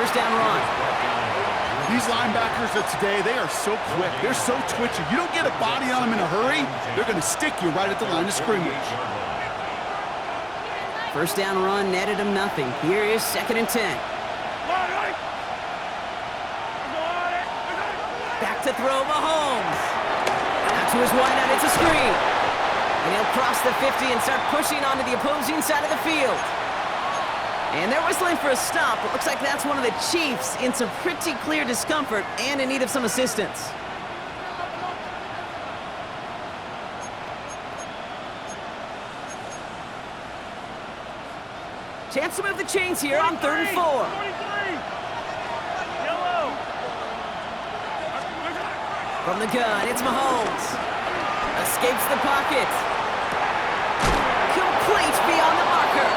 first down run. These linebackers of today, they are so quick. They're so twitchy. You don't get a body on them in a hurry, they're going to stick you right at the line of scrimmage. First down run netted him nothing. Here is 2nd and 10. Back to throw, Mahomes. Out to his wideout, it's a screen. And he'll cross the 50 and start pushing onto the opposing side of the field. And they're whistling for a stop. It looks like that's one of the Chiefs in some pretty clear discomfort and in need of some assistance. Chance to move the chains here on 3rd and 4. From the gun, it's Mahomes. Escapes the pocket. Complete beyond the marker.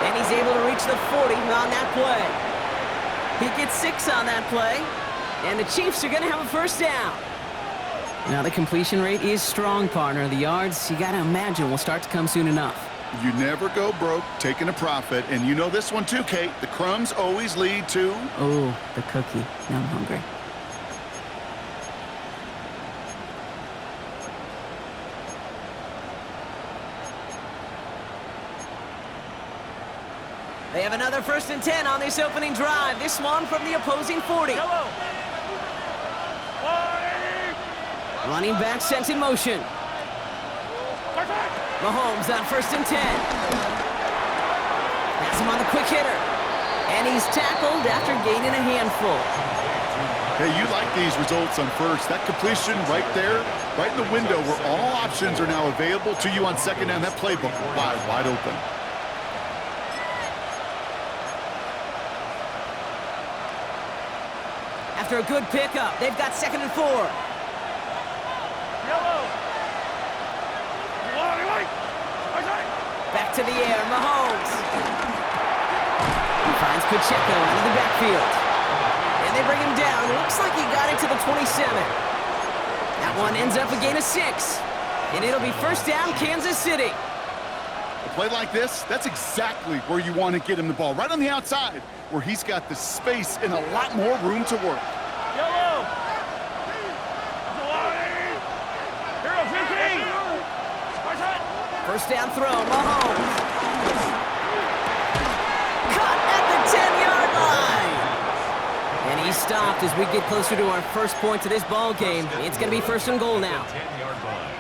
And he's able to reach the 40 on that play. He gets 6 on that play. And the Chiefs are going to have a first down. Now the completion rate is strong, partner. The yards, you got to imagine, will start to come soon enough. You never go broke taking a profit. And you know this one too, Kate. The crumbs always lead to... Oh, the cookie. Now I'm hungry. They have another 1st and 10 on this opening drive. This one from the opposing 40. Running back sent in motion. Mahomes on 1st and 10. Has him on the quick hitter. And he's tackled after gaining a handful. Hey, you like these results on first. That completion right there, right in the window where all options are now available to you on 2nd down. That playbook wide open. After a good pickup, they've got 2nd and 4. Back to the air, Mahomes. He finds Pacheco out of the backfield. And they bring him down. Looks like he got into the 27. That one ends up a gain of 6. And it'll be first down, Kansas City. A play like this, that's exactly where you want to get him the ball. Right on the outside, where he's got the space and a lot more room to work. First down throw, Mahomes. Caught at the 10-yard line. And he's stopped as we get closer to our first point to this ball game. It's going to be 1st and goal now.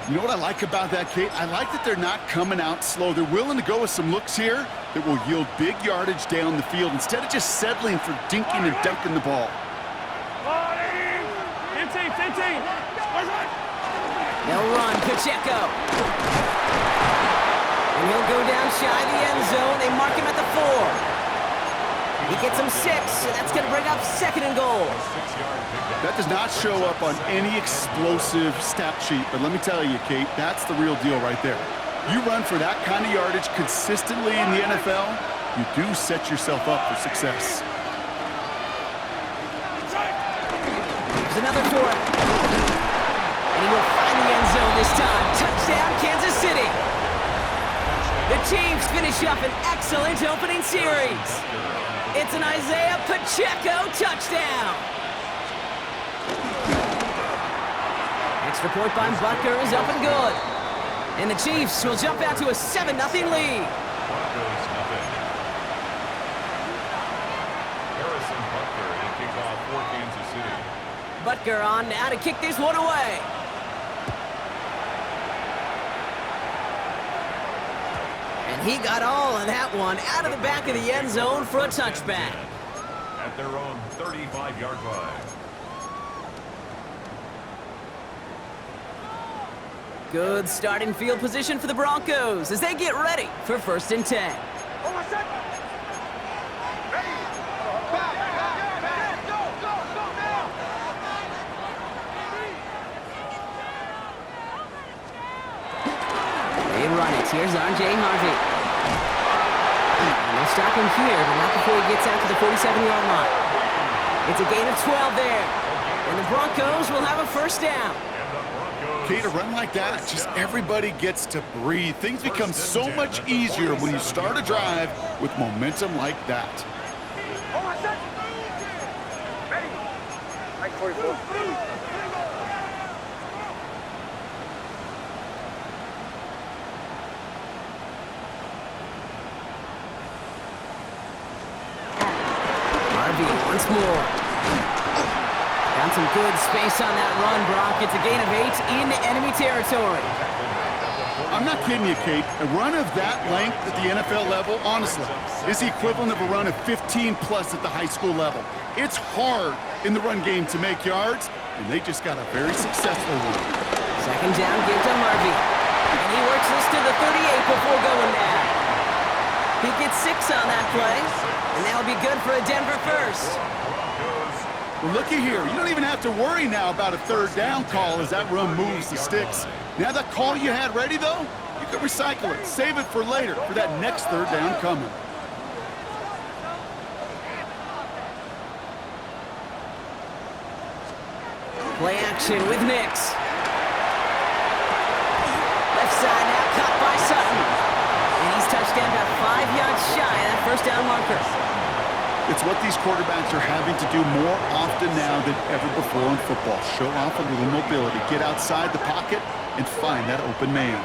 You know what I like about that, Kate? I like that they're not coming out slow. They're willing to go with some looks here that will yield big yardage down the field instead of just settling for dinking and dunking the ball. They'll run, Pacheco. And he'll go down shy of the end zone. They mark him at the 4. He gets him 6, and that's going to bring up 2nd and goal. That does not show up on any explosive stat sheet, but let me tell you, Kate, that's the real deal right there. You run for that kind of yardage consistently in the NFL, you do set yourself up for success. There's another 4. And he will find the end zone this time. Touchdown, Kansas City. The Chiefs finish up an excellent opening series. It's an Isaiah Pacheco touchdown. Extra point by Butker is up and good. And the Chiefs will jump out to a 7-0 lead. Butker on now to kick this one away. And he got all of that one out of the back of the end zone for a touchback. At their own 35-yard line. Good starting field position for the Broncos as they get ready for 1st and 10. They run it. Here's R.J. Harvey. And they'll stop him here, but not before he gets out to the 47-yard line. It's a gain of 12 there. And the Broncos will have a first down. Kate, a run like that, just everybody gets to breathe. Things become so much easier when you start a drive with momentum like that. Harvey once more. Found some good space on that run, Brock. It's a gain of 8 into enemy territory. I'm not kidding you, Kate. A run of that length at the NFL level, honestly, is the equivalent of a run of 15-plus at the high school level. It's hard in the run game to make yards, and they just got a very successful one. Second down, give to Harvey. And he works this to the 38 before going down. He gets 6 on that play, and that'll be good for a Denver first. Well, looky here. You don't even have to worry now about a third down call as that run moves the sticks. Now that call you had ready, though, you can recycle it. Save it for later for that next third down coming. Play action with Nix. Left side now caught by Sutton. And he's touched down about 5 yards shy of that first down marker. It's what these quarterbacks are having to do more often now than ever before in football. Show off a little mobility, get outside the pocket, and find that open man.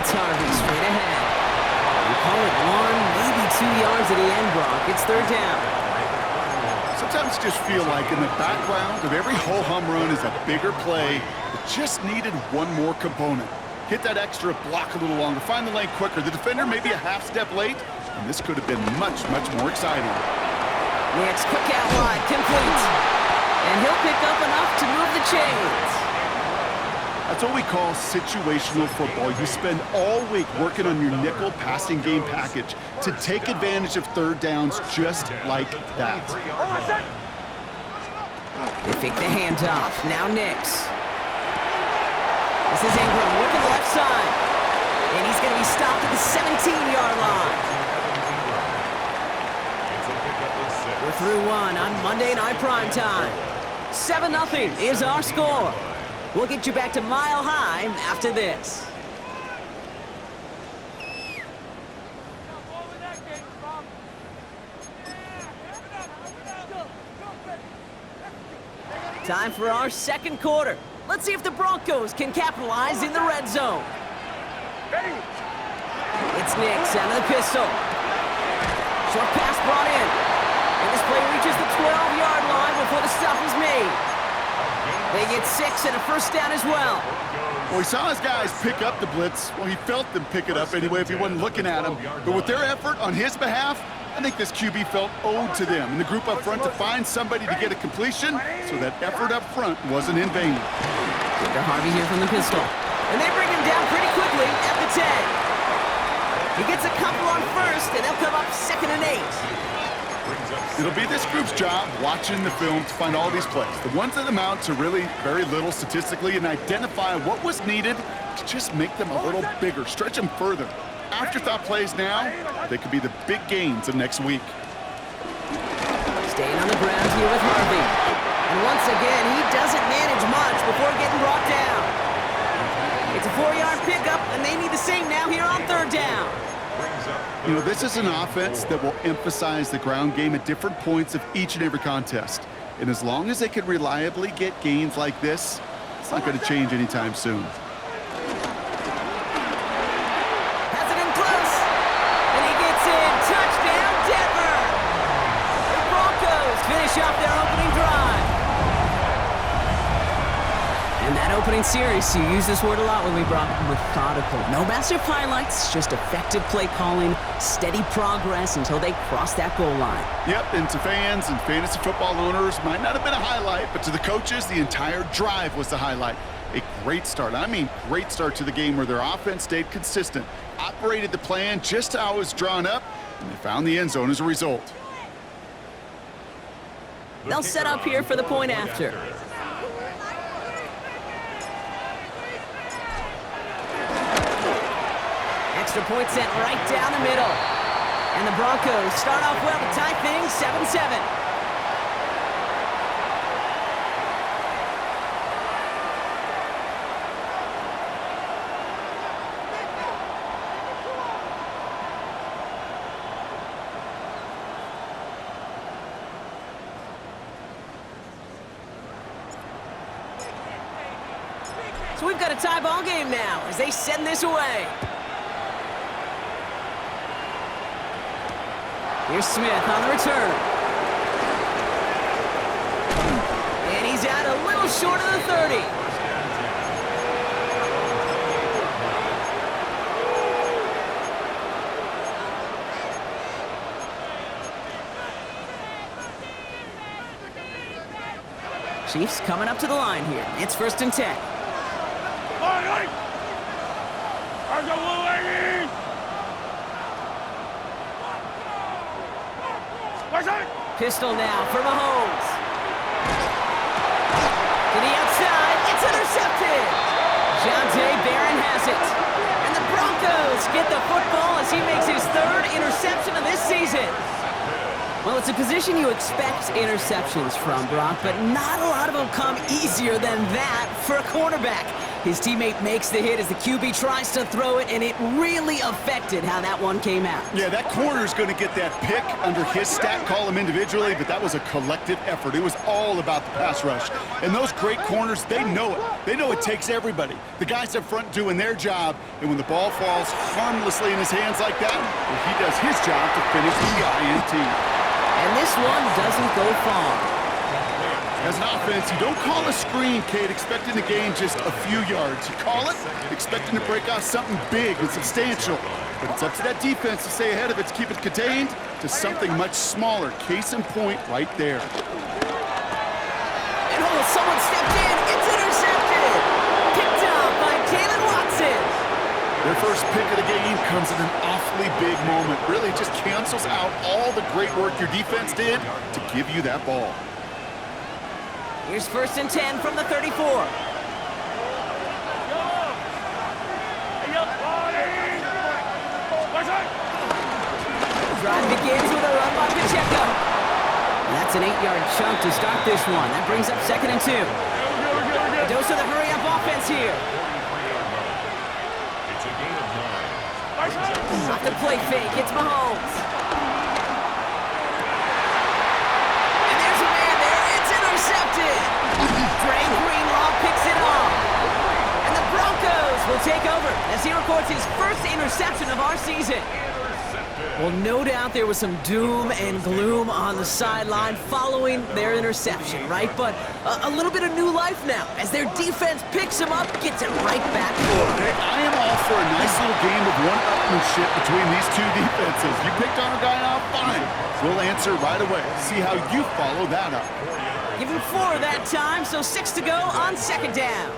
It's Harvey straight ahead. We call it 1, maybe 2 yards at the end, Brock. It's third down. Sometimes just feel like in the background of every ho-hum run is a bigger play that just needed one more component. Hit that extra block a little longer, find the lane quicker. The defender maybe a half step late, and this could have been much, much more exciting. Nix quick out wide, complete. And he'll pick up enough to move the chains. That's what we call situational football. You spend all week working on your nickel passing game package to take advantage of third downs just like that. They fake the handoff. Now Nix. This is Ingram working the left side. And he's going to be stopped at the 17-yard line. We're through 1 on Monday Night Primetime. 7-0 is our score. We'll get you back to Mile High after this. Time for our second quarter. Let's see if the Broncos can capitalize in the red zone. It's Nix out of the pistol. Short pass brought in. And this play reaches the 12-yard line before the stop is made. They get 6 and a first down as well. Well, he saw his guys pick up the blitz. Well, he felt them pick it up anyway if he wasn't looking at them. But with their effort on his behalf, I think this QB felt owed to them and the group up front to find somebody to get a completion, so that effort up front wasn't in vain. Get to Harvey here from the pistol. And they bring him down pretty quickly at the 10. He gets a couple on first, and they'll come up 2nd and 8. It'll be this group's job watching the film to find all these plays, the ones that amount to really very little statistically, and identify what was needed to just make them a little bigger, stretch them further. Afterthought plays now, they could be the big gains of next week. Staying on the ground here with Harvey. And once again, he doesn't manage much before getting brought down. It's a 4-yard pickup, and they need the same now here on third down. You know, this is an offense that will emphasize the ground game at different points of each and every contest. And as long as they can reliably get gains like this, it's not going to change anytime soon. Has it in close, and he gets in. Touchdown, Denver! The Broncos finish off their opening drive. And that opening series, you use this word a lot when we brought methodical. No massive highlights, just effective play calling, steady progress until they cross that goal line. Yep, and to fans and fantasy football owners, might not have been a highlight, but to the coaches, the entire drive was the highlight. A great start. I mean, great start to the game where their offense stayed consistent, operated the plan just how it was drawn up, and they found the end zone as a result. They'll set up here for the point after. Extra point sent right down the middle. And the Broncos start off well to tie things 7-7. So we've got a tie ball game now as they send this away. Here's Smith on the return. And he's out a little short of the 30. Chiefs coming up to the line here. It's 1st and 10. Pistol now for Mahomes. To the outside, it's intercepted. Jonte Barron has it. And the Broncos get the football as he makes his 3rd interception of this season. Well, it's a position you expect interceptions from, Brock, but not a lot of them come easier than that for a cornerback. His teammate makes the hit as the QB tries to throw it, and it really affected how that one came out. Yeah, that corner's going to get that pick under his stat column individually, but that was a collective effort. It was all about the pass rush. And those great corners, they know it. They know it takes everybody. The guys up front doing their job, and when the ball falls harmlessly in his hands like that, well, he does his job to finish the INT. And this one doesn't go far. As an offense, you don't call a screen, Kate, expecting to gain just a few yards. You call it expecting to break off something big and substantial. But it's up to that defense to stay ahead of it, to keep it contained to something much smaller. Case in point right there. And someone stepped in. It's intercepted. Picked up by Jalen Watson. Their first pick of the game comes at an awfully big moment. Really just cancels out all the great work your defense did to give you that ball. Here's 1st and 10 from the 34. Drive begins with a run by Pacheco. And that's an 8-yard chunk to start this one. That brings up 2nd and 2. A dose of the hurry-up offense here. Off the play fake, it's Mahomes. And there's a man there, it's intercepted. Dre Greenlaw picks it off. And the Broncos will take over as he records his 1st interception of our season. Well, no doubt there was some doom and gloom on the sideline following their interception, right? But a little bit of new life now as their defense picks him up, gets it right back forward. I am all for a nice little game of one-upmanship between these two defenses. You picked on a guy out, fine. We'll answer right away. See how you follow that up. Give him 4 that time, so 6 to go on 2nd down.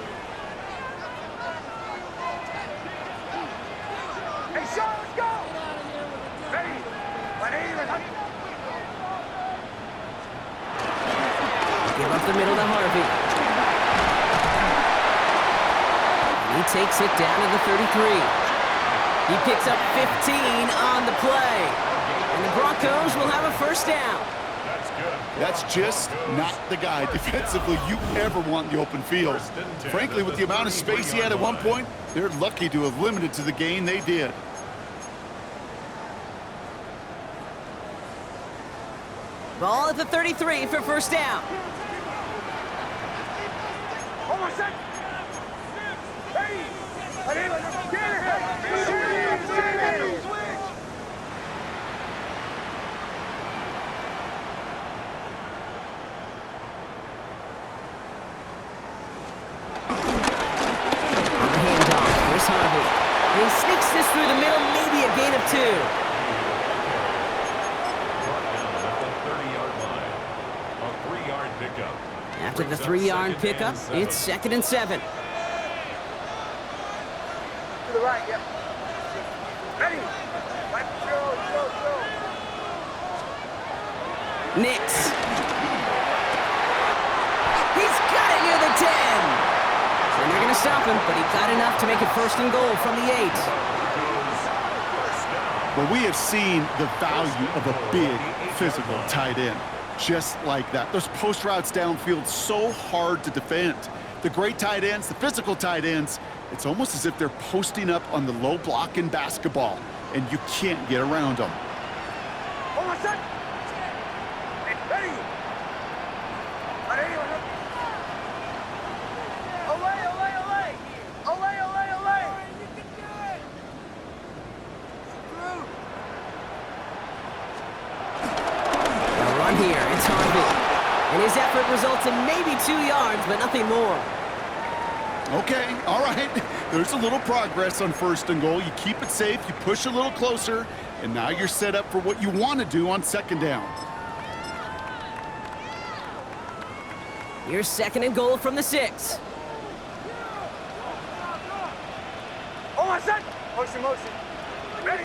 Hey, Sean, let's go! Ready? Give up the middle to Harvey. He takes it down to the 33. He picks up 15 on the play. And the Broncos will have a 1st down. That's just not the guy defensively you ever want in the open field. Frankly, with the amount of space he had at one point, they're lucky to have limited to the gain they did. Ball at the 33 for 1st down. Hold on a sec. Hey! Handoff. Here's Harvey. He sneaks this through the middle, maybe a gain of 2. After the 3-yard pickup, it's 2nd and 7. To the right, yep. Ready? Right, go. Nix. He's got it near the 10. And they're going to stop him, but he got enough to make it 1st and goal from the 8. But we have seen the value of a big, physical tight end. Just like that. Those post routes downfield, so hard to defend. The great tight ends, the physical tight ends, it's almost as if they're posting up on the low block in basketball, and you can't get around them. Hold on a sec. Ready? Olay. here. It's Harvey. And his effort results in maybe 2 yards, but nothing more. Okay, all right. There's a little progress on 1st and goal. You keep it safe, you push a little closer, and now you're set up for what you want to do on 2nd down. Here's 2nd and goal from the 6. Oh, I said. Motion. Ready.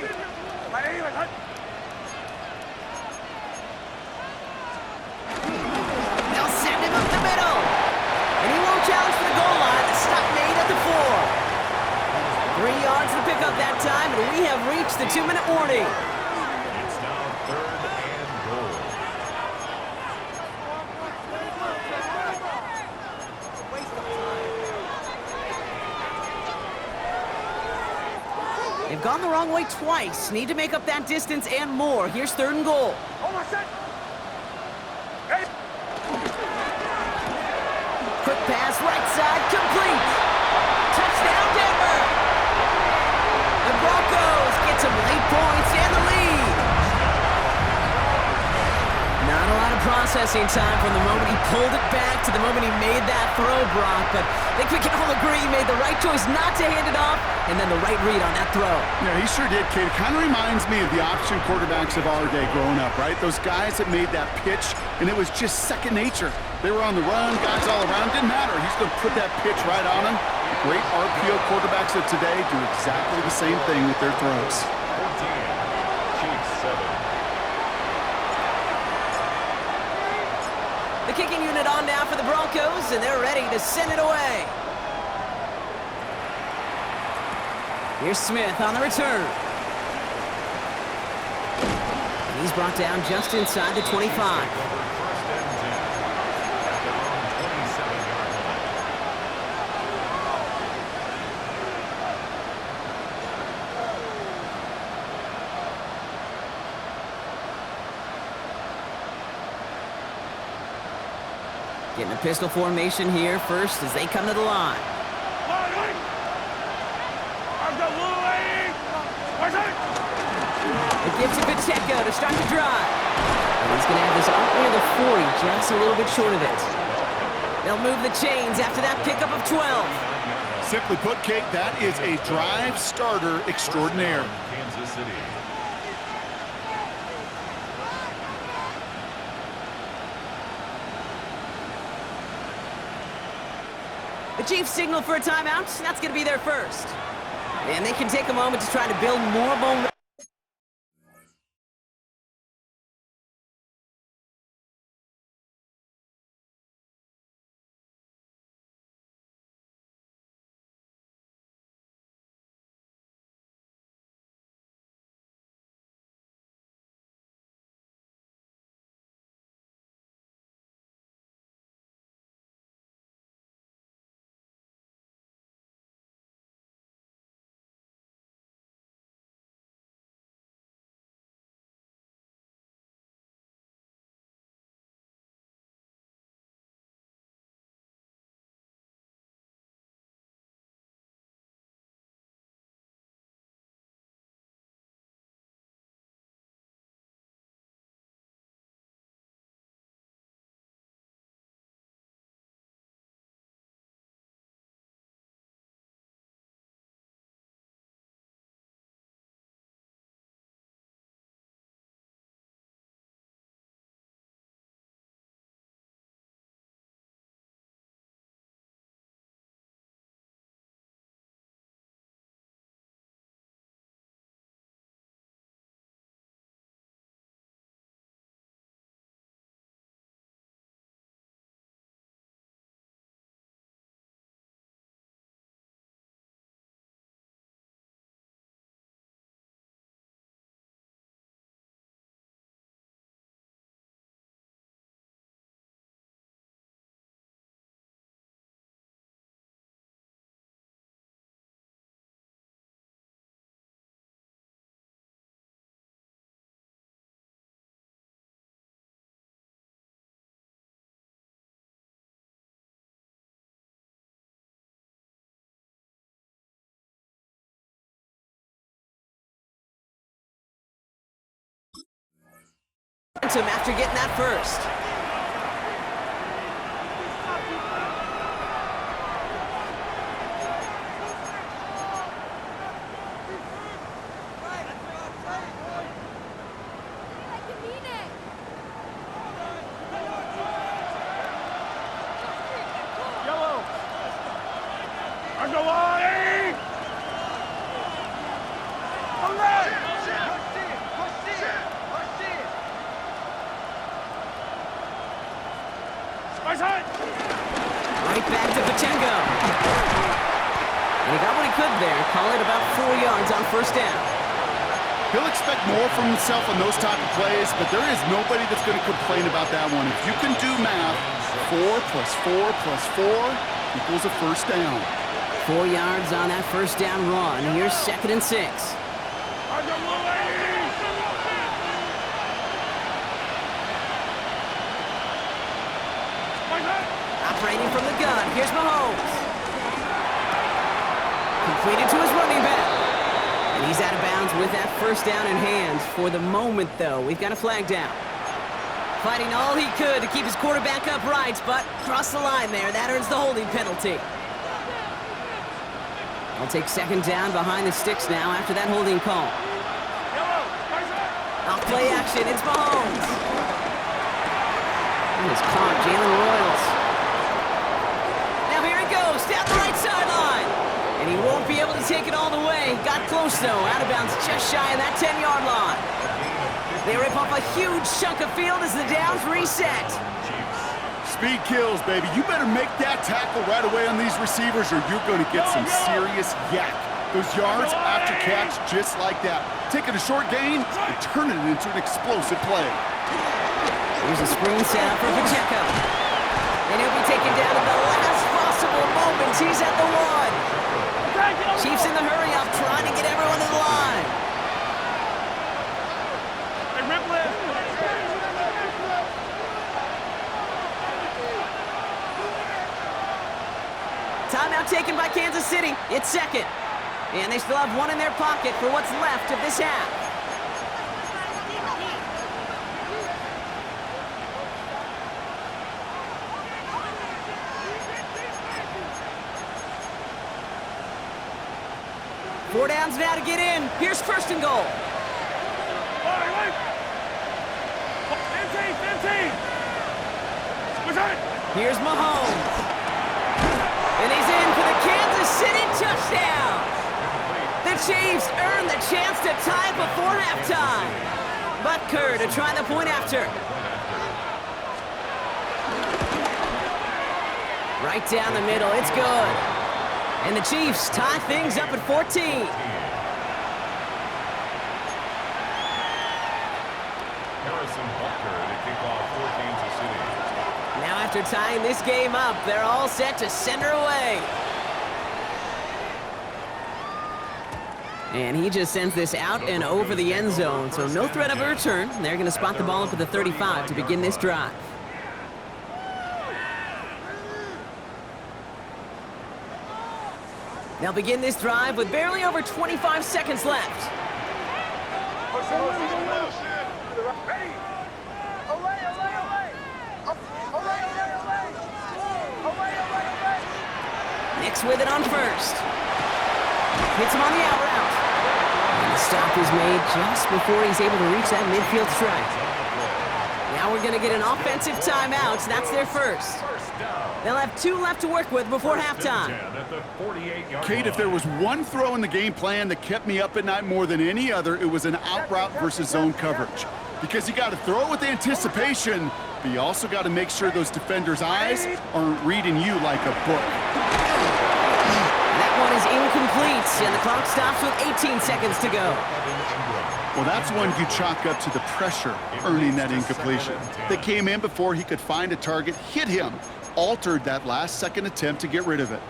They'll send him up the middle. And he won't challenge for the goal line. The stop made at the 4. 3 yards to pick up that time, and we have reached the 2-minute warning. It's now 3rd and goal. They've gone the wrong way twice. Need to make up that distance and more. Here's 3rd and goal. Oh, I said. Ready. Quick pass, right side, complete. Touchdown, Denver. The Broncos get some late points and the lead. Not a lot of processing time from the moment he pulled it back to the moment he made that throw, Brock. But I think we can all agree he made the right choice not to hand it off, and then the right read on that throw. Yeah, he sure did, Kate. It kind of reminds me of the option quarterbacks of our day growing up, right? Those guys that made that pitch, and it was just second nature. They were on the run, guys all around. Didn't matter. He's going to put that pitch right on him. The great RPO quarterbacks of today do exactly the same thing with their throws. 14, Chiefs 7. The kicking unit on now for the Broncos, and they're ready to send it away. Here's Smith on the return. And he's brought down just inside the 25. 1st and 10. At their own 27-yard line. Getting a pistol formation here first as they come to the line. It gives to Pacheco to start the drive. And he's going to have this up near the 40, just a little bit short of it. They'll move the chains after that pickup of 12. Simply put, Kate, that is a drive starter extraordinaire. Kansas City. The Chiefs signal for a timeout. That's going to be their first. And they can take a moment to try to build more momentum. momentum after getting that first. Right back to Pachenko. And he got what he could there. Call it about 4 yards on first down. He'll expect more from himself on those type of plays, but there is nobody that's going to complain about that one. If you can do math, 4 plus 4 plus 4 equals a first down. 4 yards on that first down run. Here's 2nd and 6. Operating from the gun, here's Mahomes. Completed to his running back. And he's out of bounds with that first down in hand. For the moment, though, we've got a flag down. Fighting all he could to keep his quarterback upright, but crossed the line there. That earns the holding penalty. I'll take 2nd down behind the sticks now after that holding call. Off play action, it's Mahomes. And it's caught, Jalen Royals. Now here it goes, down the right sideline. And he won't be able to take it all the way. Got close, though, out of bounds just shy of that 10-yard line. They rip off a huge chunk of field as the downs reset. Speed kills, baby. You better make that tackle right away on these receivers or you're going to get some serious yak. Those yards after catch just like that. Taking a short gain and turning it into an explosive play. Here's a screen set up for Pacheco. And he'll be taken down at the last possible moment. He's at the 1. Chiefs in the hurry-up, trying to get everyone to the line. Timeout taken by Kansas City. It's 2nd. And they still have 1 in their pocket for what's left of this half. Four downs now to get in. Here's 1st and goal. Here's Mahomes. And he's in for the Kansas City touchdown. The Chiefs earn the chance to tie it before halftime. But Kerr to try the point after. Right down the middle, it's good. And the Chiefs tie things up at 14. Now after tying this game up, they're all set to send her away. And he just sends this out and over the end zone, so no threat of a return. They're going to spot the ball up at the 35 to begin this drive. They'll begin this drive with barely over 25 seconds left. Nix with it on first. Hits him on the out route. And the stop is made just before he's able to reach that midfield strike. Now we're going to get an offensive timeout. That's their first. They'll have 2 left to work with before halftime. Kate, if there was one throw in the game plan that kept me up at night more than any other, it was an out route versus zone coverage. Because you got to throw it with anticipation, but you also got to make sure those defenders' eyes aren't reading you like a book. That one is incomplete, and the clock stops with 18 seconds to go. Well, that's one you chalk up to the pressure earning that incompletion. They came in before he could find a target, hit him, altered that last-second attempt to get rid of it.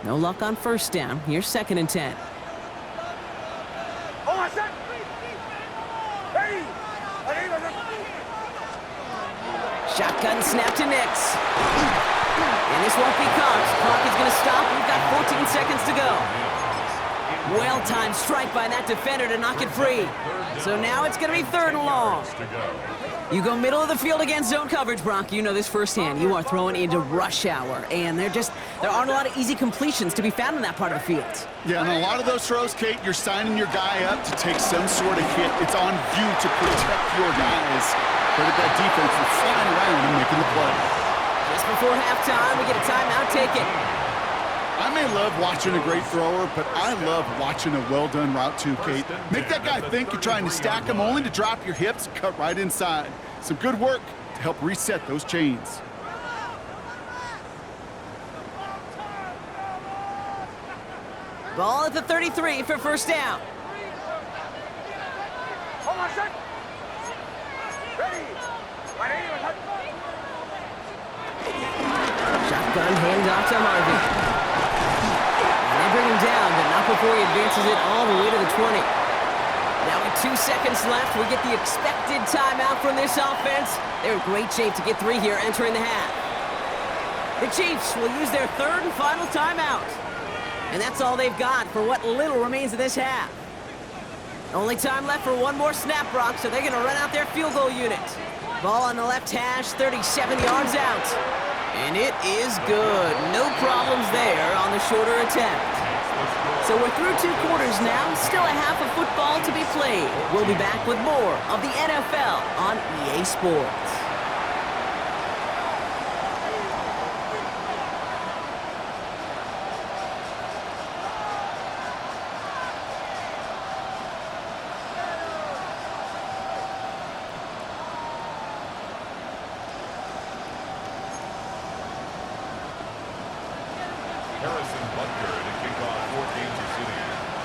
No luck on first down. Here's 2nd and 10. Shotgun snap to Nix. And this won't be caught. Clock is going to stop. We've got 14 seconds to go. Well-timed strike by that defender to knock it free. So now it's going to be 3rd and long. You go middle of the field against zone coverage, Brock. You know this firsthand. You are throwing into rush hour, and there aren't a lot of easy completions to be found in that part of the field. Yeah, and a lot of those throws, Kate, you're signing your guy up to take some sort of hit. It's on you to protect your guys. Credit that defense for flying around and making the play. Just before halftime, we get a timeout taken. I may love watching a great thrower, but I love watching a well-done route too, Kate. Make that guy think you're trying to stack him only to drop your hips and cut right inside. Some good work to help reset those chains. Ball at the 33 for 1st down. Hold on, set. Ready. Shotgun handoff to Harvey. And they bring him down, but not before he advances it all the way to the 20. Now with 2 seconds left, we get the expected timeout from this offense. They're in great shape to get 3 here entering the half. The Chiefs will use their 3rd and final timeout. And that's all they've got for what little remains of this half. Only time left for 1 more snap, Brock, so they're going to run out their field goal unit. Ball on the left hash, 37 yards out. And it is good. No problems there on the shorter attempt. So we're through 2 quarters now. Still a half of football to be played. We'll be back with more of the NFL on EA Sports.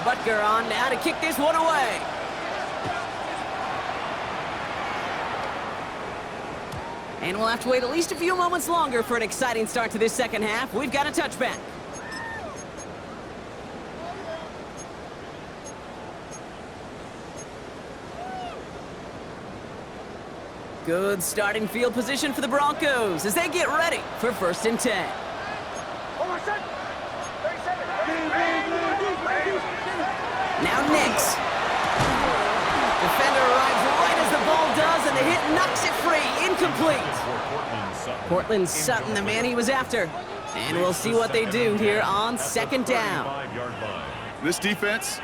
Butker on now to kick this one away. And we'll have to wait at least a few moments longer for an exciting start to this 2nd half. We've got a touchback. Good starting field position for the Broncos as they get ready for 1st and 10. Hold on, set. 37. Now Nix. Defender arrives right as the ball does, and the hit knocks it free. Incomplete. Cortland Sutton, the man he was after. And we'll see what they do here on 2nd down. This defense,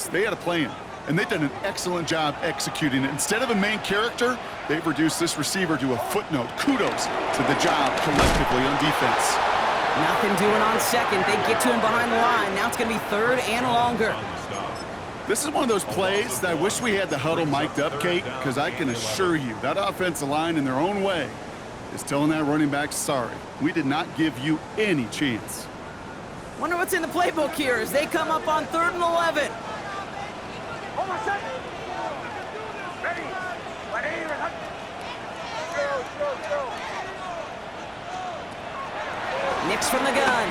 they had a plan. And they've done an excellent job executing it. Instead of a main character, they've reduced this receiver to a footnote. Kudos to the job collectively on defense. Nothing doing on 2nd. They get to him behind the line. Now it's going to be 3rd and longer. This is one of those plays that I wish we had the huddle mic'd up, Kate, because I can assure you that offensive line in their own way is telling that running back, sorry, we did not give you any chance. Wonder what's in the playbook here as they come up on 3rd and 11. Hold on, set. Ready. Nix from the gun.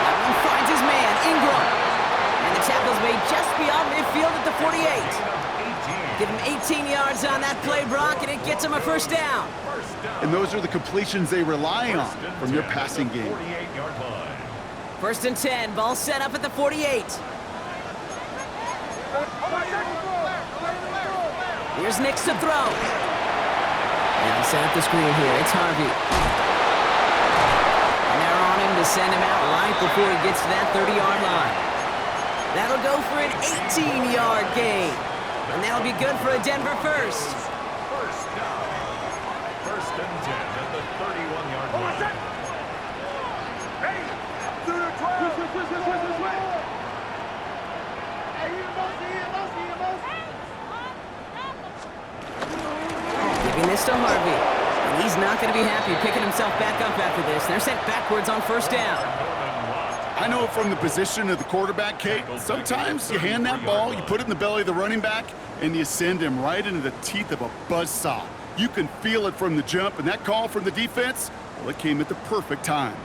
That one finds his man, Ingram. And the tackle's made just beyond midfield at the 48. Give him 18 yards on that play, Brock, and it gets him a 1st down. And those are the completions they rely on from your passing game. 1st and 10, ball set up at the 48. Here's Nix to throw. Now set up the screen here, it's Harvey. And they're on him to send him out right before he gets to that 30-yard line. That'll go for an 18-yard gain. And that'll be good for a Denver 1st. 1st down. 1st and 10 at the 31-yard line. Ready. 2 to 12. Giving this to Harvey. And he's not going to be happy picking himself back up after this. They're sent backwards on 1st down. I know from the position of the quarterback, Kate, sometimes you hand that ball, you put it in the belly of the running back, and you send him right into the teeth of a buzzsaw. You can feel it from the jump, and that call from the defense, well, it came at the perfect time.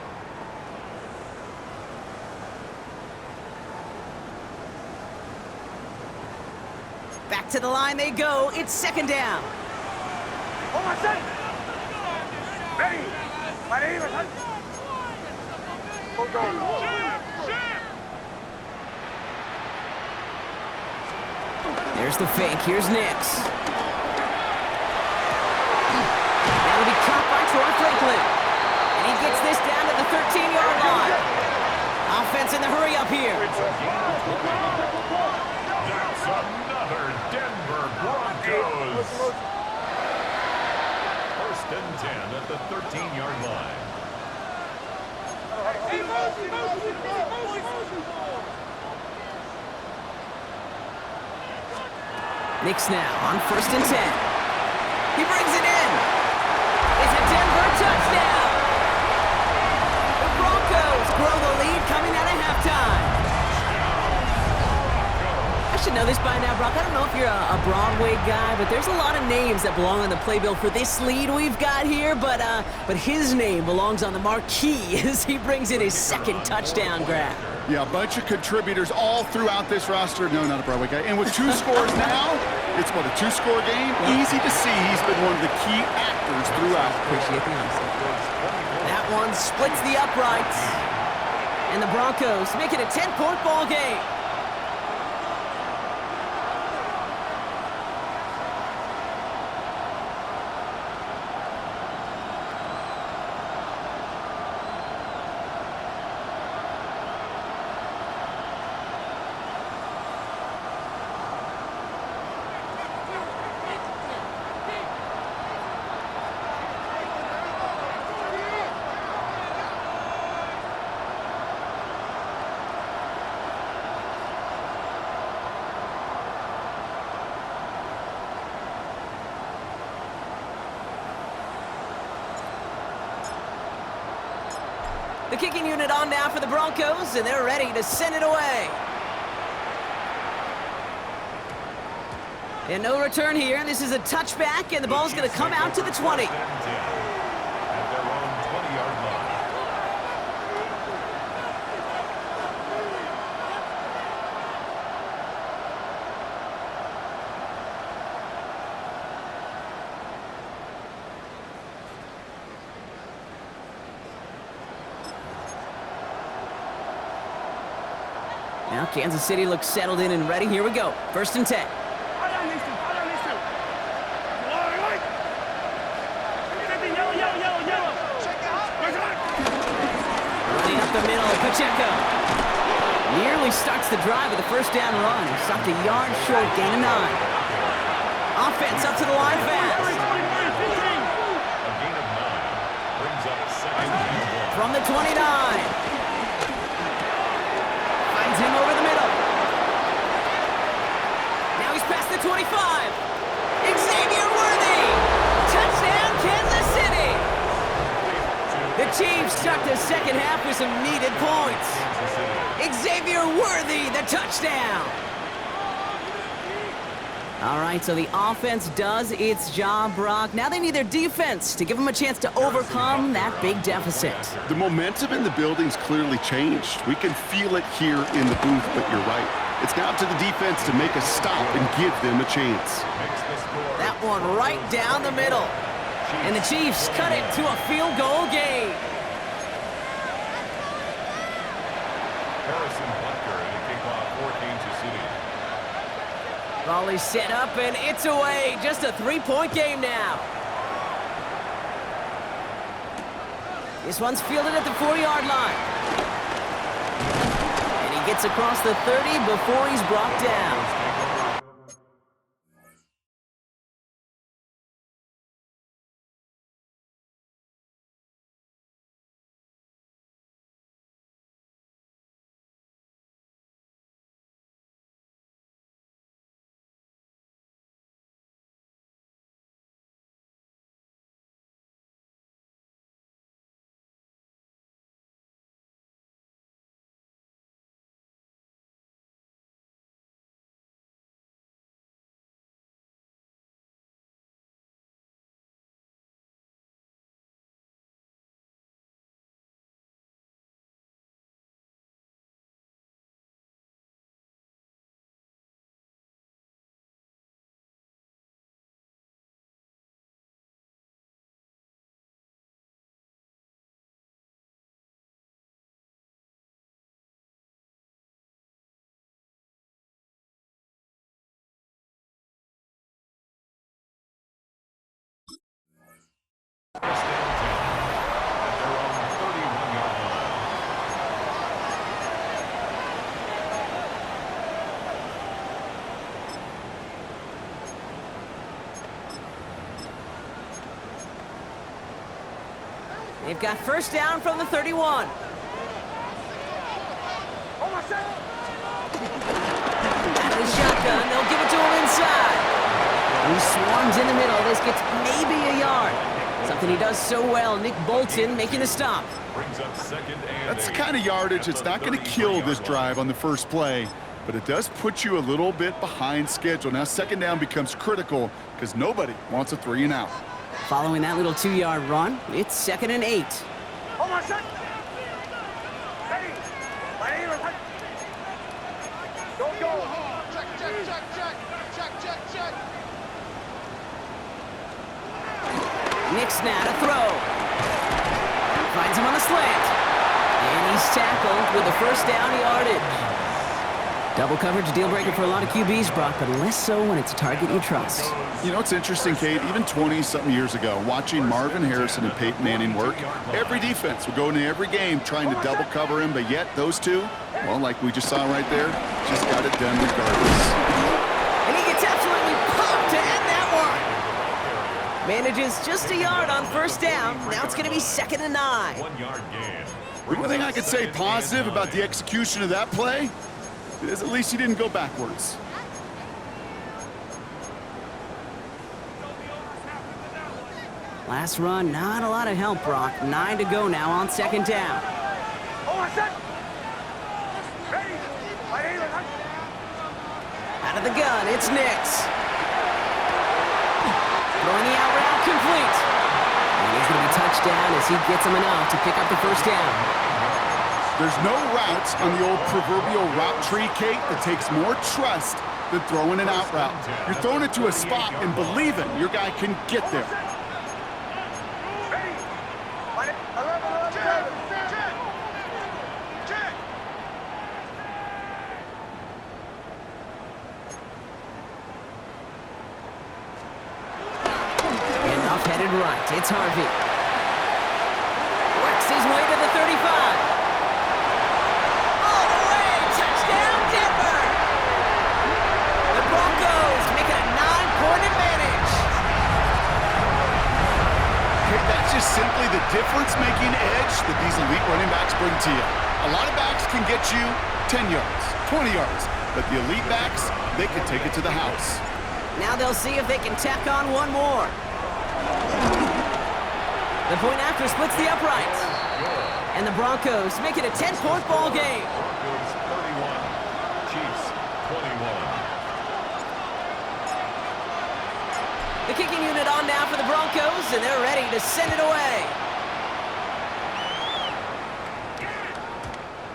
Back to the line they go. It's 2nd down. Hold on, set. Ready. My name is... There's the fake. Here's Nix. That'll be caught by Troy Franklin. And he gets this down to the 13-yard line. Offense in the hurry up here. That's another Denver Broncos. First and 10 at the 13-yard line. Nix now on first and 10. He brings it in. It's a Denver touchdown. The Broncos grow the lead coming out of halftime. I should know this by now, Brock. I don't know if you're a Broadway guy, but there's a lot of names that belong on the playbill for this lead we've got here, but his name belongs on the marquee as he brings in his second touchdown grab. Yeah, a bunch of contributors all throughout this roster. No, not a Broadway guy. And with 2 scores now, it's what, a 2-score game? Easy to see he's been one of the key actors throughout. Appreciate the honesty. That one splits the uprights. And the Broncos make it a 10-point ball game. The kicking unit on now for the Broncos, and they're ready to send it away. And no return here. This is a touchback, and the ball's going to come out to the 20. At their own 20-yard line. Now Kansas City looks settled in and ready. Here we go. First and 10. Running up the middle, Pacheco. Nearly starts the drive with a first down run. Stopped a yard short, gain of 9. Offense up to the line fast. A gain of 9 brings up second and 1. From the 29. Finds him over the middle. Now he's past the 25. Xavier Worthy. Touchdown, Kansas City. The Chiefs start the second half with some needed points. Xavier Worthy, the touchdown. All right, so the offense does its job, Brock. Now they need their defense to give them a chance to overcome that big deficit. The momentum in the building's clearly changed. We can feel it here in the booth, but you're right. It's now up to the defense to make a stop and give them a chance. That one right down the middle. And the Chiefs cut it to a field goal game. Harrison Butker in a kickoff for Kansas City. Ball is set up, and it's away. Just a 3-point game now. This one's fielded at the 4-yard line. And he gets across the 30 before he's brought down. They've got first down from the 31. Out of the shotgun, they'll give it to him inside. He swarms in the middle. This gets maybe a yard. Something he does so well. Nick Bolton making a stop. Brings up second and That's the kind of yardage it's not going to kill this drive on the first play, but it does put you a little bit behind schedule. Now second down becomes critical because nobody wants a 3 and out. Following that little 2-yard run, it's second and 8. Don't go. Nick's now to throw. Finds him on the slant. And he's tackled with a first down yardage. Double coverage, deal breaker for a lot of QBs, Brock, but less so when it's a target you trust. You know, it's interesting, Kate, even 20-something years ago, watching Marvin Harrison and Peyton Manning work, every defense would go into every game trying to double cover him, but yet those two, well, like we just saw right there, just got it done regardless. And he gets absolutely pumped to end that one. Manages just a yard on first down. Now it's going to be second and 9. 1-yard gain. The only thing I could say positive about the execution of that play is at least he didn't go backwards. Last run, not a lot of help, Brock. 9 to go now on second down. Out of the gun, it's Nix. Throwing the out route complete. And he's going to be touchdown as he gets him enough to pick up the first down. There's no routes on the old proverbial route tree, Kate, that takes more trust than throwing an out route. You're throwing it to a spot and believing your guy can get there. Enough headed right. It's Harvey. Works his way to the 35. Simply the difference-making edge that these elite running backs bring to you. A lot of backs can get you 10 yards, 20 yards, but the elite backs, they can take it to the house. Now they'll see if they can tack on one more. The point after splits the uprights. And the Broncos make it a 10-point ball game. Broncos 31, Chiefs 21. The kicking unit on now for the Broncos, and they're ready to send it away.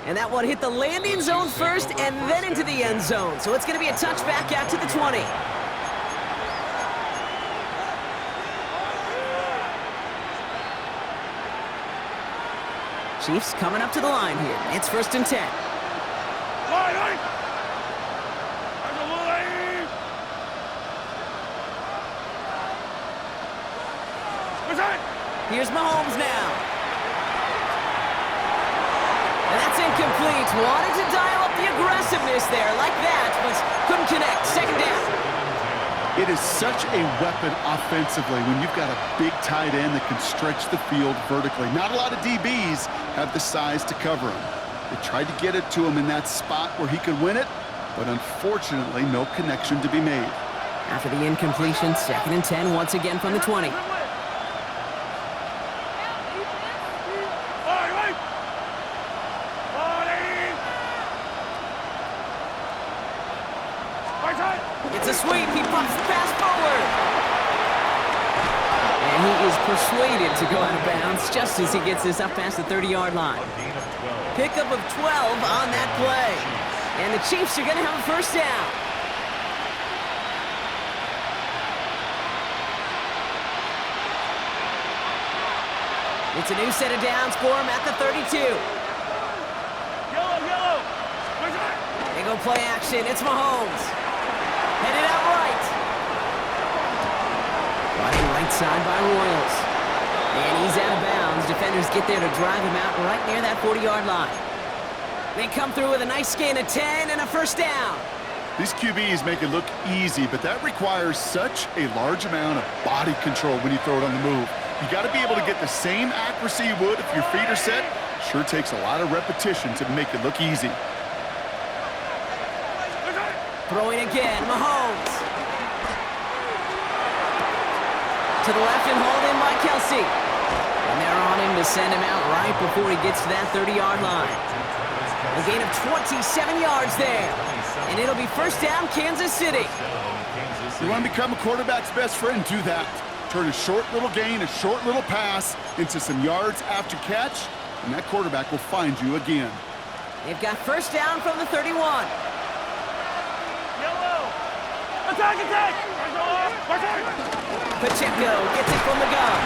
And that one hit the landing zone first and then into the end zone. So it's going to be a touchback out to the 20. Chiefs coming up to the line here. It's first and 10. Here's Mahomes now. And that's incomplete. Wanted to dial up the aggressiveness there like that, but couldn't connect. Second down. It is such a weapon offensively when you've got a big tight end that can stretch the field vertically. Not a lot of DBs have the size to cover him. They tried to get it to him in that spot where he could win it, but unfortunately, no connection to be made. After the incompletion, second and 10 once again from the 20. It's a sweep. He pops the pass forward. And he is persuaded to go out of bounds just as he gets this up past the 30-yard line. Pickup of 12 on that play. And the Chiefs are going to have a first down. It's a new set of downs for him at the 32. Yellow. They go play action. It's Mahomes. Headed out right. Running right side by Royals. And he's out of bounds. Defenders get there to drive him out right near that 40-yard line. They come through with a nice gain of 10 and a first down. These QBs make it look easy, but that requires such a large amount of body control when you throw it on the move. You got to be able to get the same accuracy you would if your feet are set. Sure takes a lot of repetition to make it look easy. Throwing again, Mahomes. To the left and hauled in by Kelsey. And they're on him to send him out right before he gets to that 30-yard line. A gain of 27 yards there. And it'll be first down, Kansas City. You want to become a quarterback's best friend, do that. Turn a short little gain, a short little pass into some yards after catch, and that quarterback will find you again. They've got first down from the 31. Yellow! Attack, attack! Pacheco gets it from the gun.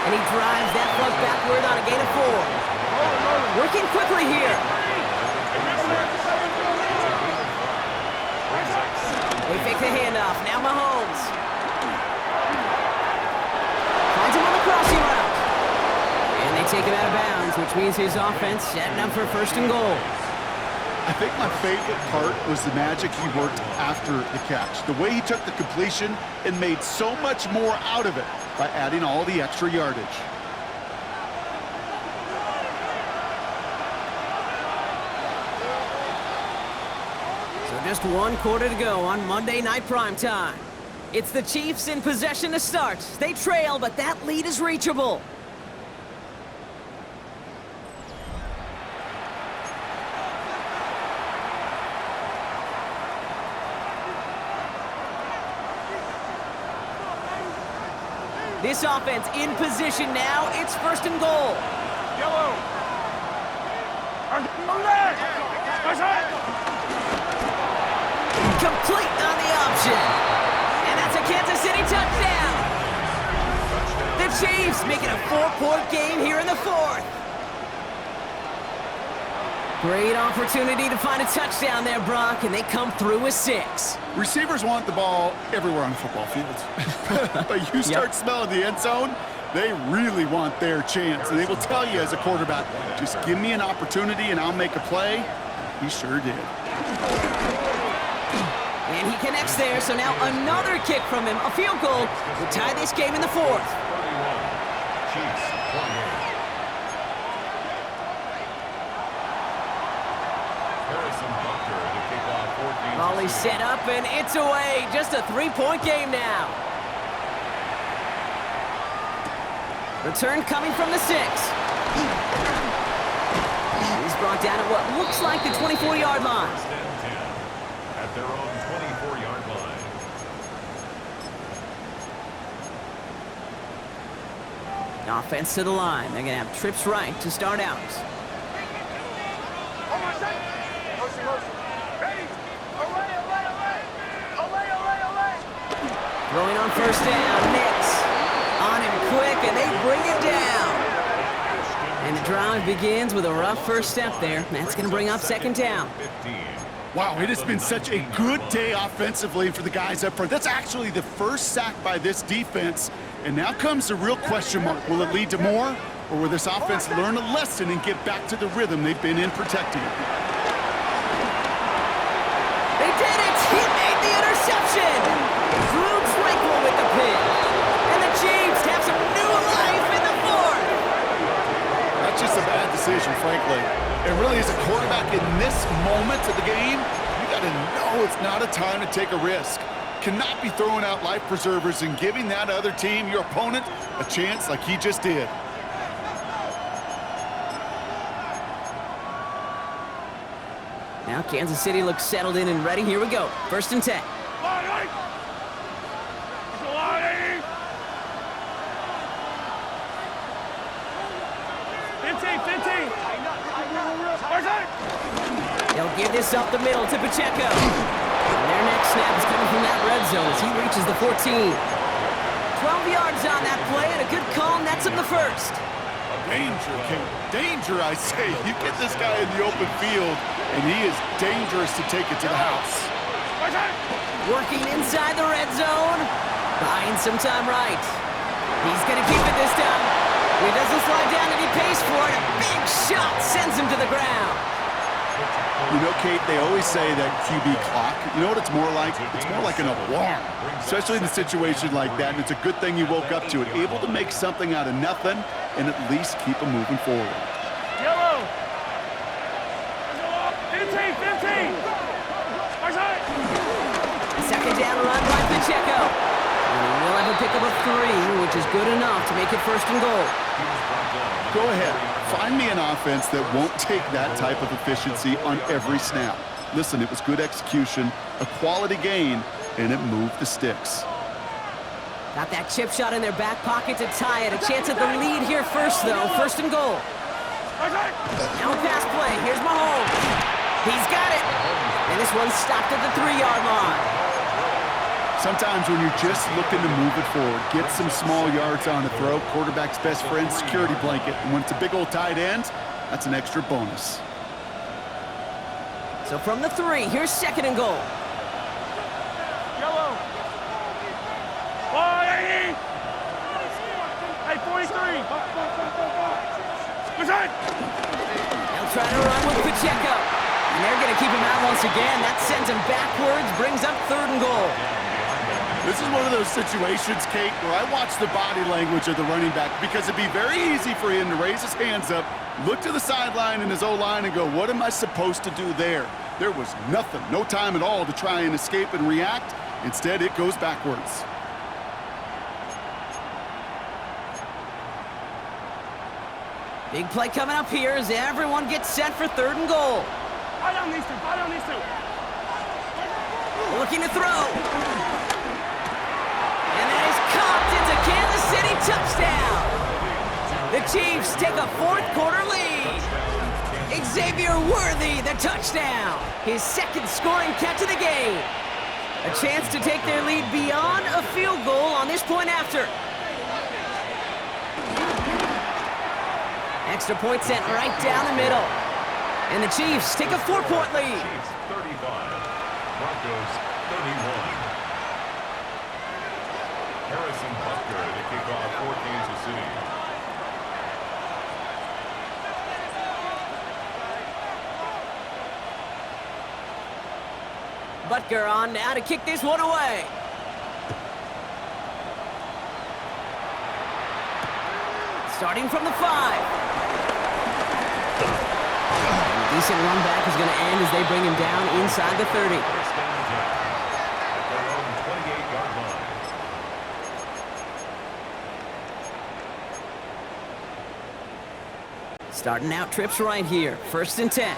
And he drives that plug backward on a gain of 4. Working quickly here. They fake the handoff. Now Mahomes. Finds him on the crossing route. And they take him out of bounds, which means his offense setting up for first and goal. I think my favorite part was the magic he worked after the catch. The way he took the completion and made so much more out of it by adding all the extra yardage. So just 1 quarter to go on Monday Night Primetime. It's the Chiefs in possession to start. They trail, but that lead is reachable. This offense in position now. It's first and goal. Yellow! Complete on the option. And that's a Kansas City touchdown. The Chiefs making a 4-point game here in the 4th. Great opportunity to find a touchdown there, Brock, and they come through with 6. Receivers want the ball everywhere on the football field. But you start smelling the end zone, they really want their chance. And they will tell you as a quarterback, just give me an opportunity and I'll make a play. He sure did. And he connects there, so now another kick from him. A field goal will tie this game in the 4th. Chiefs 28. Volley set up, and it's away. Just a 3-point game now. Return coming from the 6. He's brought down at what looks like the 24-yard line. At their own 24-yard line. Offense to the line. They're going to have trips right to start out. Throwing on first down, Nix. On him quick, and they bring it down. And the drive begins with a rough first step there. That's going to bring up second down. 15. Wow, it has been such a good day offensively for the guys up front. That's actually the first sack by this defense. And now comes the real question mark. Will it lead to more? Or will this offense learn a lesson and get back to the rhythm they've been in protecting? They did it! He made the interception! Drew Tranquil with the pick. And the Chiefs have some new life in the 4th. That's just a bad decision, frankly. And really, as a quarterback in this moment of the game, you got to know it's not a time to take a risk. Cannot be throwing out life preservers and giving that other team, your opponent, a chance like he just did. Now Kansas City looks settled in and ready. Here we go. First and 10. They'll give this up the middle to Pacheco. And their next snap is coming from that red zone as he reaches the 14. 12 yards on that play, and a good call nets him the first. Danger, Kate. Danger, I say. You get this guy in the open field, and he is dangerous to take it to the house. Working inside the red zone. Buying some time right. He's going to keep it this time. He doesn't slide down and he pays for it. A big shot sends him to the ground. You know, Kate, they always say that QB clock, you know what it's more like? It's more like an alarm, especially in a situation like that, and it's a good thing you woke up to it, able to make something out of nothing and at least keep them moving forward. Yellow. 15, 15. My side. Second down run by Pacheco. And he will have a pickup of 3, which is good enough to make it first and goal. Go ahead. Find me an offense that won't take that type of efficiency on every snap. Listen, it was good execution, a quality gain, and it moved the sticks. Got that chip shot in their back pocket to tie it. A chance at the lead here first, though. First and goal. Now pass play. Here's Mahomes. He's got it. And this one's stopped at the 3-yard line. Sometimes when you're just looking to move it forward, get some small yards on the throw, quarterback's best friend, security blanket. And when it's a big old tight end, that's an extra bonus. So from the 3, here's second and goal. Yellow. Oh, hey, 43. Good side. They'll try to run with Pacheco. And they're going to keep him out once again. That sends him backwards, brings up third and goal. This is one of those situations, Kate, where I watch the body language of the running back because it'd be very easy for him to raise his hands up, look to the sideline in his O-line and go, what am I supposed to do there? There was nothing, no time at all to try and escape and react. Instead, it goes backwards. Big play coming up here as everyone gets set for third and goal. I don't need to. Looking to throw. And that is caught into Kansas City touchdown. The Chiefs take a fourth-quarter lead. Xavier Worthy, the touchdown. His second scoring catch of the game. A chance to take their lead beyond a field goal on this point after. Extra point sent right down the middle. And the Chiefs take a 4-point lead. Chiefs 35, Broncos 31. Harrison Butker to kick off for Kansas City. Butker on now to kick this one away. Starting from the 5. Decent run back is going to end as they bring him down inside the 30. First down and 10 at their own 28-yard line. Starting out trips right here. First and 10.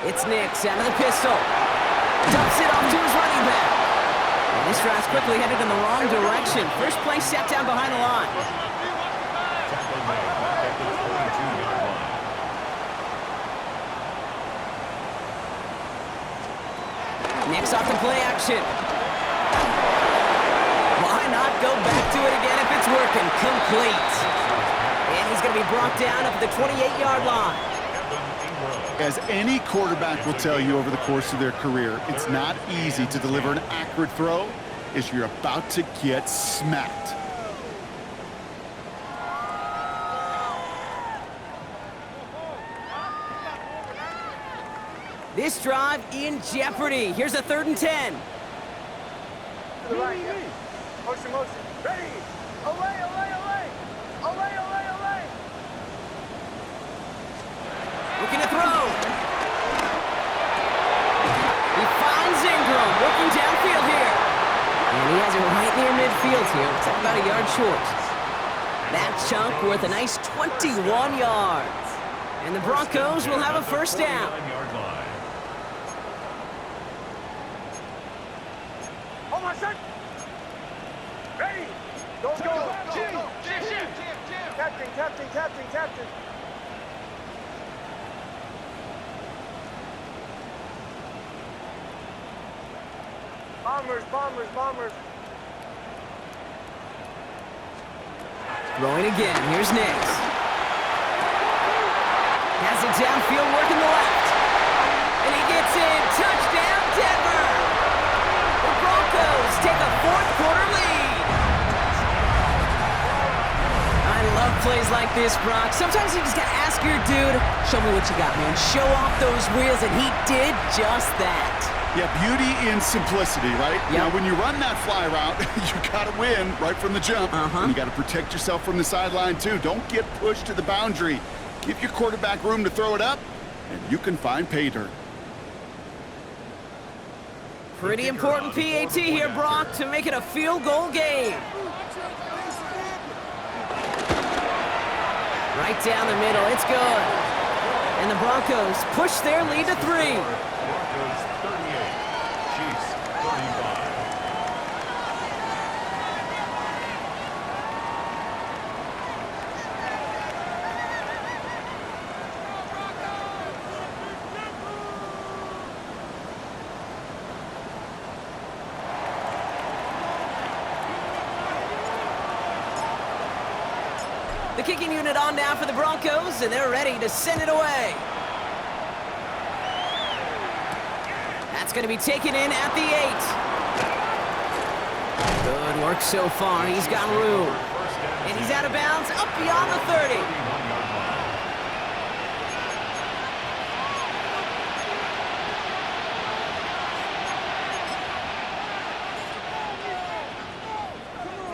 It's Nix out of the pistol. Dumps it off to his running back. And this drive's quickly headed in the wrong direction. First play set down behind the line. Tackle made back at the 42-yard line. Nix off the play action. Why not go back to it again if it's working? Complete. And he's going to be brought down up at the 28-yard line. As any quarterback will tell you over the course of their career, it's not easy to deliver an accurate throw as you're about to get smacked. This drive in jeopardy. Here's a 3rd and 10. To the right, yeah. Motion. Ready. Away. Looking to throw. He finds Ingram working downfield here. And he has it right near midfield here. It's about a yard short. That chunk worth a nice 21 yards. And the Broncos will have a first down. 49-yard line. Hold my set. Ready. Go. Captain. Bombers. Throwing again. Here's Nix. Has it downfield, working the left. And he gets in. Touchdown, Denver. The Broncos take a fourth-quarter lead. I love plays like this, Brock. Sometimes you just gotta ask your dude, show me what you got, man. Show off those wheels, and he did just that. Yeah, beauty in simplicity, right? Yep. Now, when you run that fly route, you got to win right from the jump. And you got to protect yourself from the sideline, too. Don't get pushed to the boundary. Give your quarterback room to throw it up, and you can find pay dirt. Pretty important PAT here, Brock, to make it a field goal game. Right down the middle, it's good. And the Broncos push their lead to 3. Broncos 38, Chiefs 35. The kicking unit on now for the Broncos, and they're ready to send it away. That's going to be taken in at the 8. Good work so far. He's got room. And he's out of bounds up beyond the 30.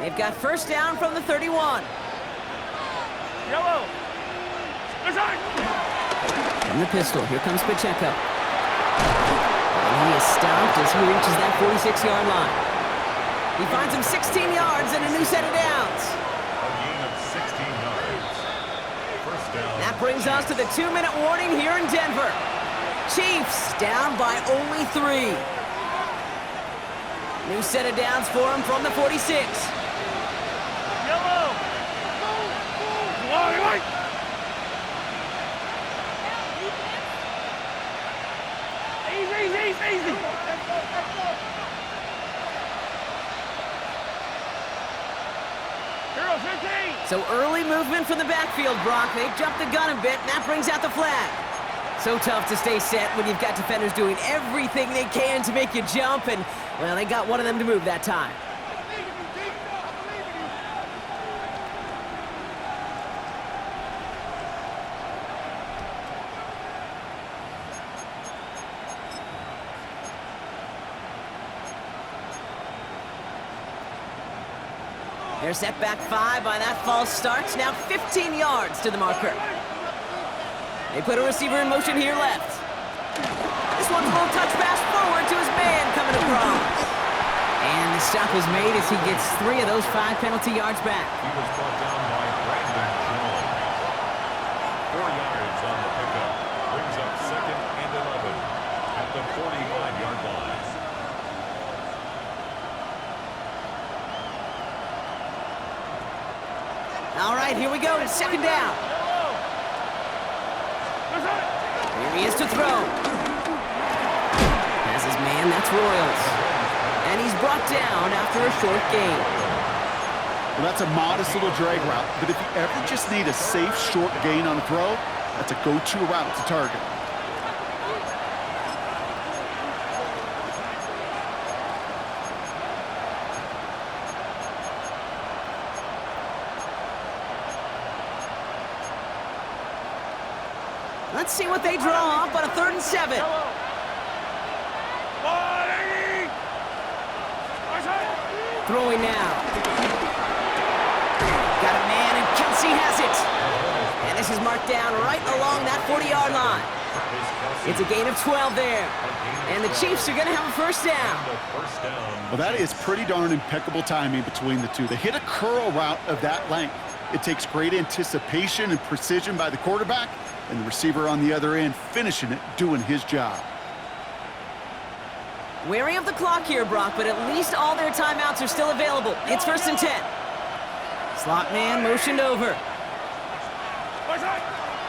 They've got first down from the 31. Yellow. From the pistol, here comes Pacheco. And he is stopped as he reaches that 46-yard line. He finds him 16 yards and a new set of downs. A gain of 16 yards. First down. That brings us to the 2-minute warning here in Denver. Chiefs down by only 3. New set of downs for him from the 46. Yellow. White. Easy. Hero 15. So early movement from the backfield, Brock. They jumped the gun a bit, and that brings out the flag. So tough to stay set when you've got defenders doing everything they can to make you jump, and, well, they got one of them to move that time. They're set back 5 by that false start. Now 15 yards to the marker. They put a receiver in motion here left. This one's a little touch pass forward to his man coming across. And the stop is made as he gets 3 of those 5 penalty yards back. He was brought down by Brandon Jones. 4 yards on the pickup. Brings up 2nd and 11 at the 45-yard line. All right, here we go. It's 2nd down. Here he is to throw. Has his man, that's Royals. And he's brought down after a short gain. Well, that's a modest little drag route, but if you ever just need a safe, short gain on a throw, that's a go-to route to target. Let's see what they draw up on a 3rd and 7. Throwing now. Got a man, and Kelsey has it. And this is marked down right along that 40-yard line. It's a gain of 12 there. And the Chiefs are going to have a first down. Well, that is pretty darn impeccable timing between the two. They hit a curl route of that length. It takes great anticipation and precision by the quarterback, and the receiver on the other end finishing it, doing his job. Wary of the clock here, Brock, but at least all their timeouts are still available. It's 1st and 10. Slot man motioned over.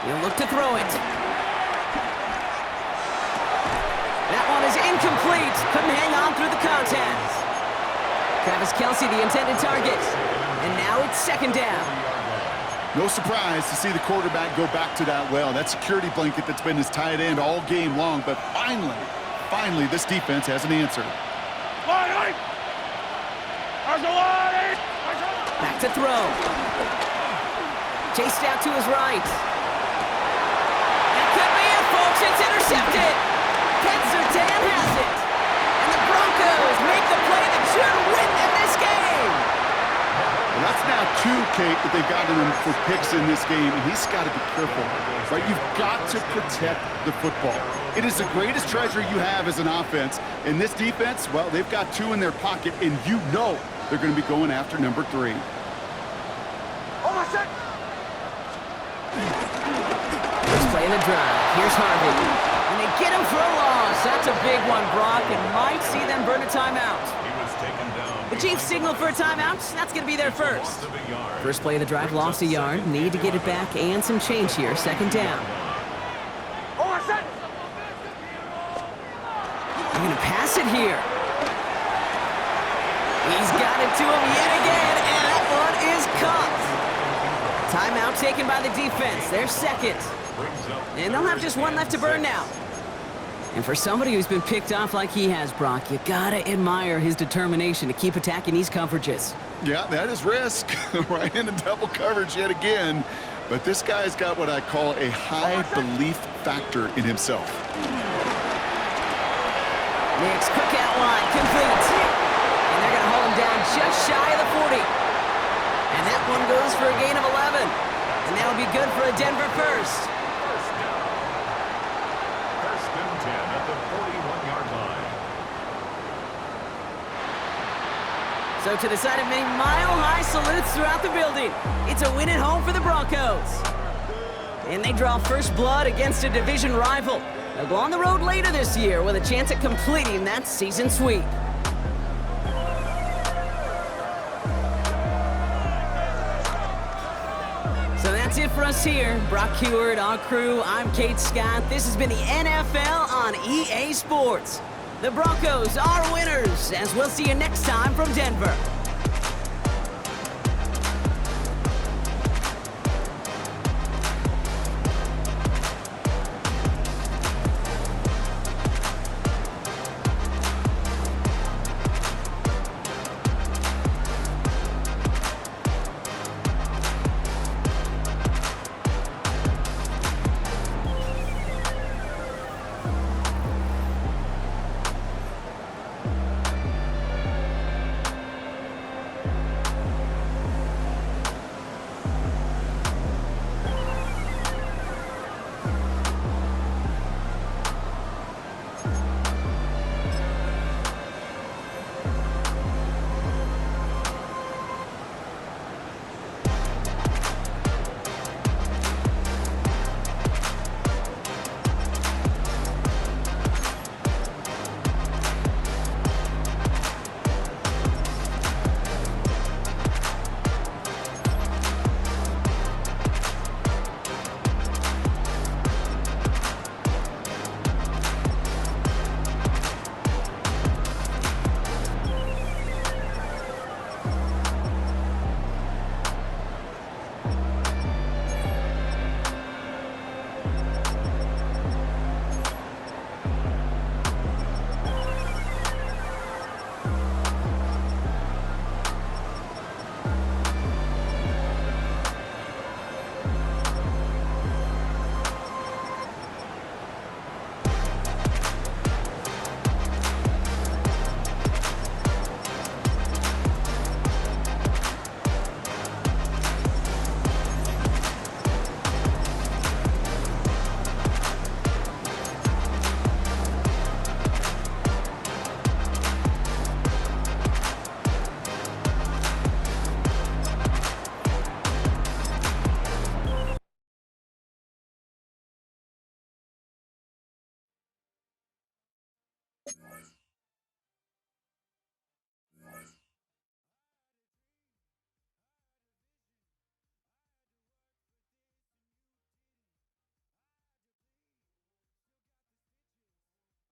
He'll look to throw it. That one is incomplete. Couldn't hang on through the contact. Travis Kelce, the intended target. And now it's 2nd down. No surprise to see the quarterback go back to that well. That security blanket that's been his tight end all game long, but finally, this defense has an answer. Back to throw. Chased out to his right. That could be it, folks. It's intercepted. Ken Surtain has it. And the Broncos make the play that should win them this game. Well, that's now 2, Kate, that they've gotten him for picks in this game, and he's got to be careful, right? You've got to protect the football. It is the greatest treasure you have as an offense. And this defense, well, they've got 2 in their pocket, and you know they're going to be going after number 3. On my set. First play in the drive. Here's Harvey. And they get him for a loss. That's a big one, Brock, and might see them burn a timeout. He was taken down. The Chiefs signal for a timeout. That's going to be their first. First play of the drive, lost a yard. Need to get it back and some change here. Second down. On my set. They're going to pass it here. He's got it to him yet again, and that one is caught. Timeout taken by the defense. Their second. And they'll have just one left to burn now. And for somebody who's been picked off like he has, Brock, you gotta admire his determination to keep attacking these coverages. Yeah, that is risk. Right into double coverage yet again. But this guy's got what I call a high belief factor in himself. Next, quick outline, complete. And they're going to hold him down just shy of the 40. And that one goes for a gain of 11. And that'll be good for a Denver first. First and 10 at the 41-yard line. So to the side of many mile-high salutes throughout the building, it's a win at home for the Broncos. And they draw first blood against a division rival. They'll go on the road later this year with a chance at completing that season sweep. So that's it for us here. Brock Heward, our crew, I'm Kate Scott. This has been the NFL on EA Sports. The Broncos are winners, as we'll see you next time from Denver.